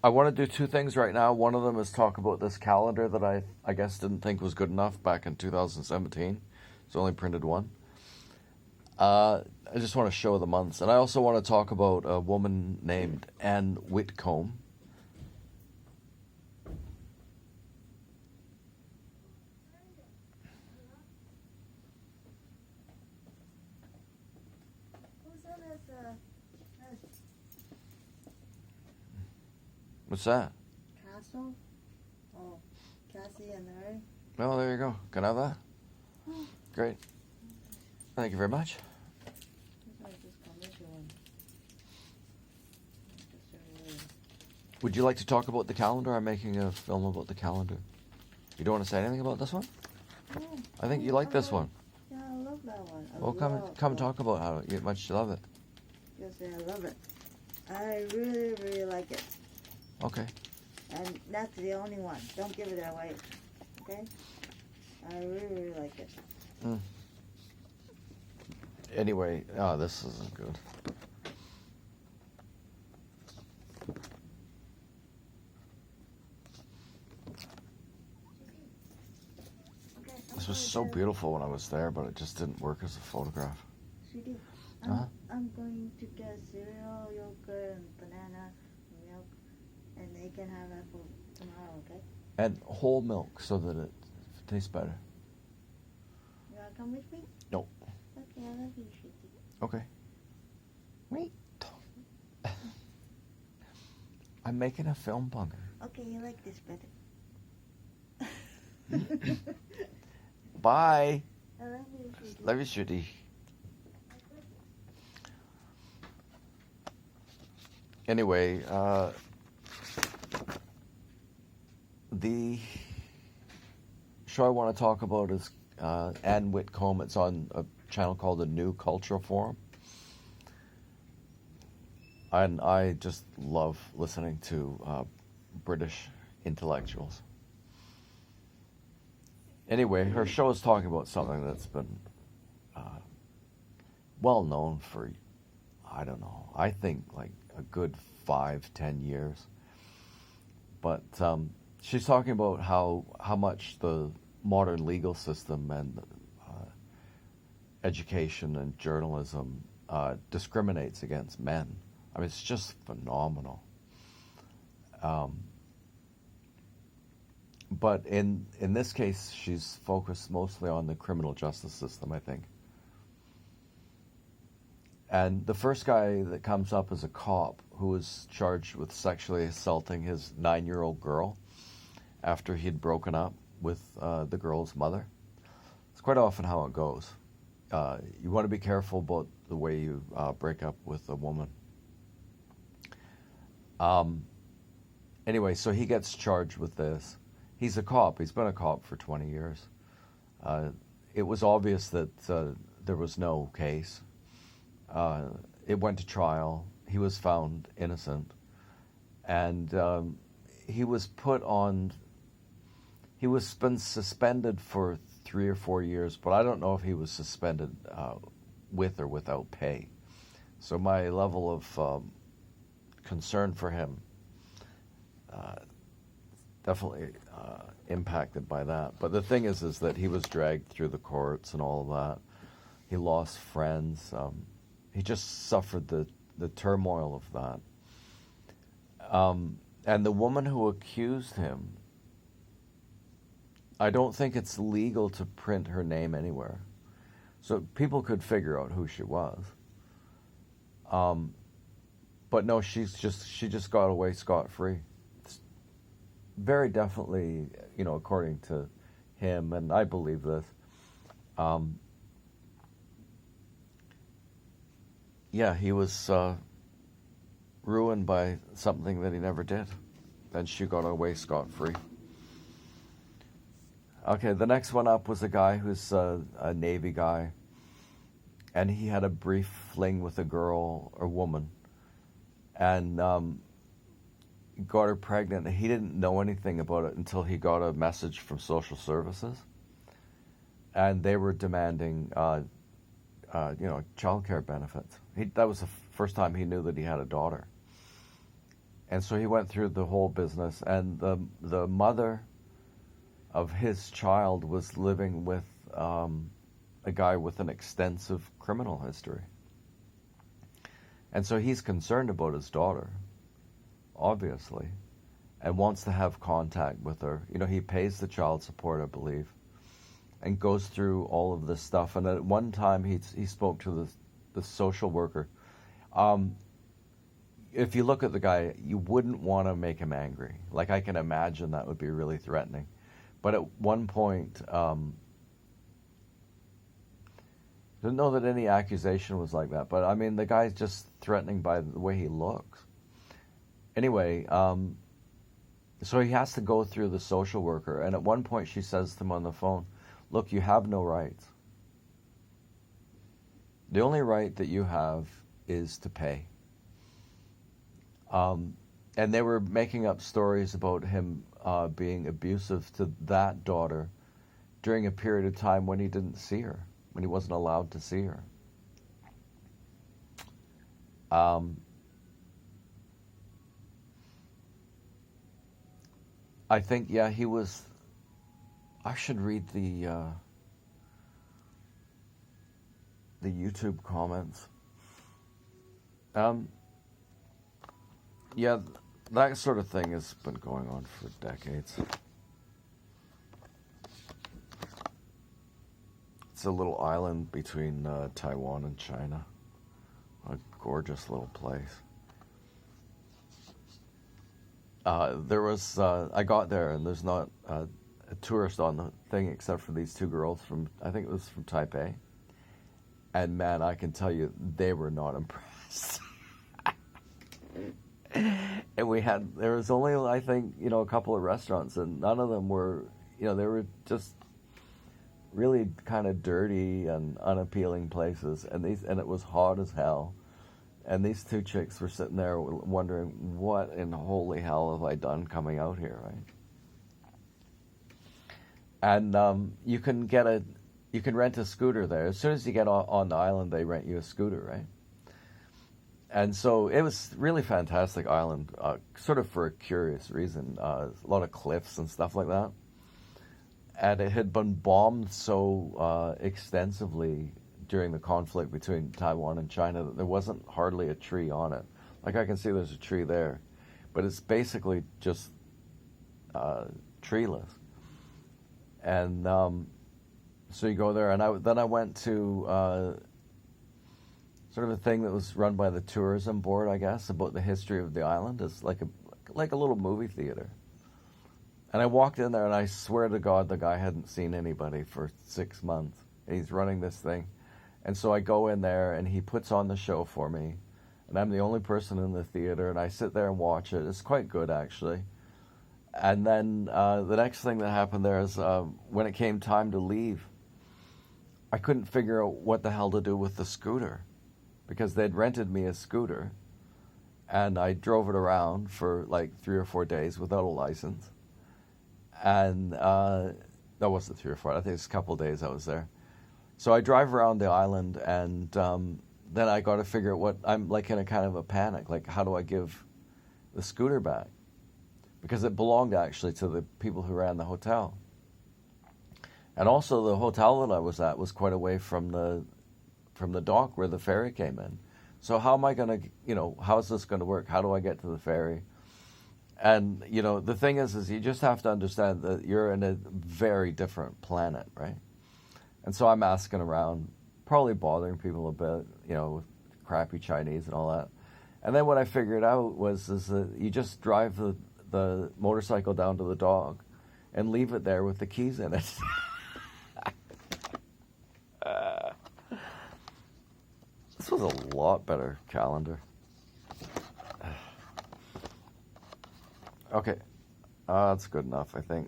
I want to do two things right now. One of them is talk about this calendar that I guess didn't think was good enough back in 2017. It's only printed one. I just want to show the months. And I also want to talk about a woman named Anne Whitcomb. What's that? Castle? Oh, Cassie and Larry? Oh, there you go. Can I have that? Great. Thank you very much. Would you like to talk about the calendar? I'm making a film about the calendar. You don't want to say anything about this one? Yeah. I think you like this one. Yeah, I love that one. Well, come talk about how much you love it. Yes, I love it. I really, really like it. Okay. And that's the only one. Don't give it away. Okay? I really, really like it. Anyway, this isn't good. This was so beautiful when I was there, but it just didn't work as a photograph. Sweetie, I'm going to get cereal, yogurt, and banana, and milk, and they can have that for tomorrow, okay? And whole milk so that it tastes better. You want to come with me? No. Okay, I love you, sweetie. Okay. Wait. I'm making a film, Bunker. Okay, you like this better. Bye. I love you, sweetie. Love you, sweetie. Anyway, the show I want to talk about is Anne Whitcomb. It's on a channel called the New Culture Forum. And I just love listening to British intellectuals. Anyway, her show is talking about something that's been well known for, I don't know, I think like a good 5-10 years. But she's talking about how much the modern legal system and education and journalism discriminates against men. I mean, it's just phenomenal. But in this case, she's focused mostly on the criminal justice system, I think. And the first guy that comes up is a cop who was charged with sexually assaulting his 9-year-old girl after he'd broken up with the girl's mother. It's quite often how it goes. You want to be careful about the way you break up with a woman. Anyway, so he gets charged with this. He's a cop. He's been a cop for 20 years. It was obvious that there was no case. It went to trial. He was found innocent. And he was been suspended for 3 or 4 years, but I don't know if he was suspended with or without pay. So my level of concern for him definitely impacted by that. But the thing is that he was dragged through the courts and all of that. He lost friends. He just suffered the turmoil of that. And the woman who accused him, I don't think it's legal to print her name anywhere. So people could figure out who she was. But no, she just got away scot-free. Very definitely, according to him, and I believe this. Yeah, he was ruined by something that he never did. And she got away scot-free. Okay, the next one up was a guy who's a Navy guy. And he had a brief fling with a girl or woman. And got her pregnant. He didn't know anything about it until he got a message from social services. And they were demanding, child care benefits. That was the first time he knew that he had a daughter. And so he went through the whole business, and the mother of his child was living with a guy with an extensive criminal history. And so he's concerned about his daughter, obviously, and wants to have contact with her. You know, he pays the child support, I believe, and goes through all of this stuff. And at one time, he spoke to the social worker. If you look at the guy, you wouldn't want to make him angry. Like, I can imagine that would be really threatening. But at one point, didn't know that any accusation was like that. But, I mean, the guy's just threatening by the way he looks. Anyway, so he has to go through the social worker. And at one point, she says to him on the phone, look, you have no rights. The only right that you have is to pay. And they were making up stories about him being abusive to that daughter during a period of time when he didn't see her, when he wasn't allowed to see her. I think, yeah, he was... I should read the YouTube comments. Yeah, that sort of thing has been going on for decades. It's a little island between Taiwan and China. A gorgeous little place. I got there and there's not a tourist on the thing except for these two girls from, I think it was from Taipei. And man, I can tell you, they were not impressed. And there was only, I think, a couple of restaurants, and none of them were, they were just really kind of dirty and unappealing places. And it was hot as hell. And these two chicks were sitting there wondering, what in holy hell have I done coming out here, right? And you can rent a scooter there. As soon as you get on the island, they rent you a scooter, right? And so it was really fantastic island, sort of for a curious reason. A lot of cliffs and stuff like that. And it had been bombed so extensively during the conflict between Taiwan and China that there wasn't hardly a tree on it. Like, I can see there's a tree there, but it's basically just treeless. And so you go there, and then I went to sort of a thing that was run by the tourism board, I guess, about the history of the island. It's like a little movie theater. And I walked in there, and I swear to God, the guy hadn't seen anybody for 6 months. He's running this thing. And so I go in there, and he puts on the show for me. And I'm the only person in the theater, and I sit there and watch it. It's quite good, actually. And then the next thing that happened there is when it came time to leave, I couldn't figure out what the hell to do with the scooter, because they'd rented me a scooter, and I drove it around for like 3 or 4 days without a license. And that wasn't 3 or 4, I think it was a couple of days I was there. So I drive around the island, and then I got to figure out what, I'm like in a kind of a panic, like how do I give the scooter back? Because it belonged actually to the people who ran the hotel. And also the hotel that I was at was quite away from the dock where the ferry came in. So how am I going to, how is this going to work? How do I get to the ferry? And, the thing is you just have to understand that you're in a very different planet, right? And so I'm asking around, probably bothering people a bit, with crappy Chinese and all that. And then what I figured out is that you just drive the motorcycle down to the dock and leave it there with the keys in it. This was a lot better calendar. Okay, that's good enough, I think.